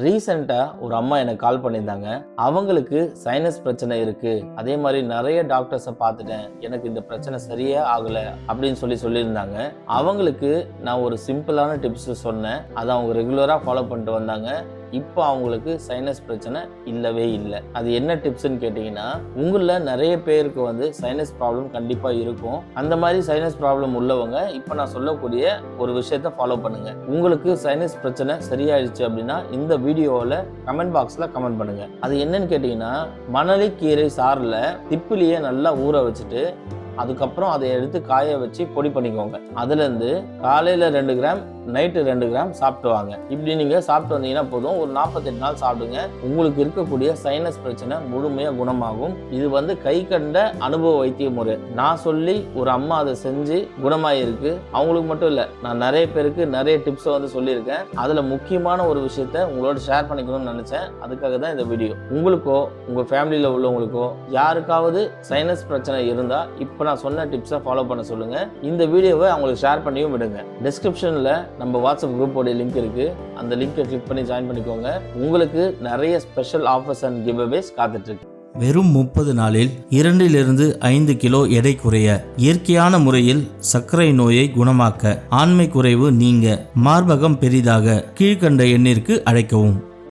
ரீசெண்டாக ஒரு அம்மா எனக்கு கால் பண்ணியிருந்தாங்க. அவங்களுக்கு சைனஸ் பிரச்சனை இருக்கு, அதே மாதிரி நிறைய டாக்டர்ஸை பார்த்துட்டேன், எனக்கு இந்த பிரச்சனை சரியே ஆகலை அப்படின்னு சொல்லியிருந்தாங்க. அவங்களுக்கு நான் ஒரு சிம்பிளான டிப்ஸ் சொன்னேன், அதை அவங்க ரெகுலராக ஃபாலோ பண்ணிட்டு வந்தாங்க. இப்போ அவங்களுக்கு சைனஸ் பிரச்சனை இல்லவே இல்லை. அது என்ன டிப்ஸ்ன்னு கேட்டிங்கன்னா, உங்களில் நிறைய பேருக்கு சைனஸ் ப்ராப்ளம் கண்டிப்பாக இருக்கும். அந்த மாதிரி சைனஸ் ப்ராப்ளம் உள்ளவங்க இப்போ நான் சொல்லக்கூடிய ஒரு விஷயத்த ஃபாலோ பண்ணுங்க. உங்களுக்கு சைனஸ் பிரச்சனை சரியாயிடுச்சு அப்படின்னா இந்த வீடியோவில் கமெண்ட் பாக்ஸில் கமெண்ட் பண்ணுங்க. அது என்னன்னு கேட்டிங்கன்னா, மணலிக்கீரை சாறில் திப்பிலியை நல்லா ஊற வச்சுட்டு அதுக்கப்புறம் அதை எடுத்து காய வச்சு பொடி பண்ணிக்கோங்க. அதுலேருந்து காலையில் 2 கிராம், நைட்டு 2 கிராம் சாப்பிட்டு வாங்க. இப்படி நீங்கள் சாப்பிட்டு வந்தீங்கன்னா போதும், ஒரு 48 நாள் சாப்பிடுங்க. உங்களுக்கு இருக்கக்கூடிய சைனஸ் பிரச்சனை முழுமையாக குணமாகும். இது கை கண்ட அனுபவ வைத்திய முறை. நான் சொல்லி ஒரு அம்மா அதை செஞ்சு குணமாயிருக்கு. அவங்களுக்கு மட்டும் இல்லை, நான் நிறைய பேருக்கு நிறைய டிப்ஸை சொல்லியிருக்கேன். அதில் முக்கியமான ஒரு விஷயத்த உங்களோட ஷேர் பண்ணிக்கணும்னு நினச்சேன். அதுக்காக தான் இந்த வீடியோ. உங்களுக்கோ உங்கள் ஃபேமிலியில் உள்ளவங்களுக்கோ யாருக்காவது சைனஸ் பிரச்சனை இருந்தால் இப்போ நான் சொன்ன டிப்ஸை ஃபாலோ பண்ண சொல்லுங்க. இந்த வீடியோவை அவங்களுக்கு ஷேர் பண்ணியும் விடுங்க. டிஸ்கிரிப்ஷனில் நம்ம வாட்ஸ்அப் குரூப்போட லிங்க் இருக்கு, அந்த லிங்கை கிளிக் பண்ணி ஜாயின் பண்ணிக்கோங்க. உங்களுக்கு நிறைய ஸ்பெஷல் ஆஃபர்ஸ் அண்ட் கிவ்அவேஸ் காத்துட்டு இருக்கு. வெறும் 30 நாளில் 2 to 5 கிலோ எடை குறைய, இயற்கையான முறையில் சர்க்கரை நோயை குணமாக்க, ஆண்மை குறைவு நீங்க, மார்பகம் பெரிதாக, கீழ்கண்ட எண்ணிற்கு அழைக்கவும்.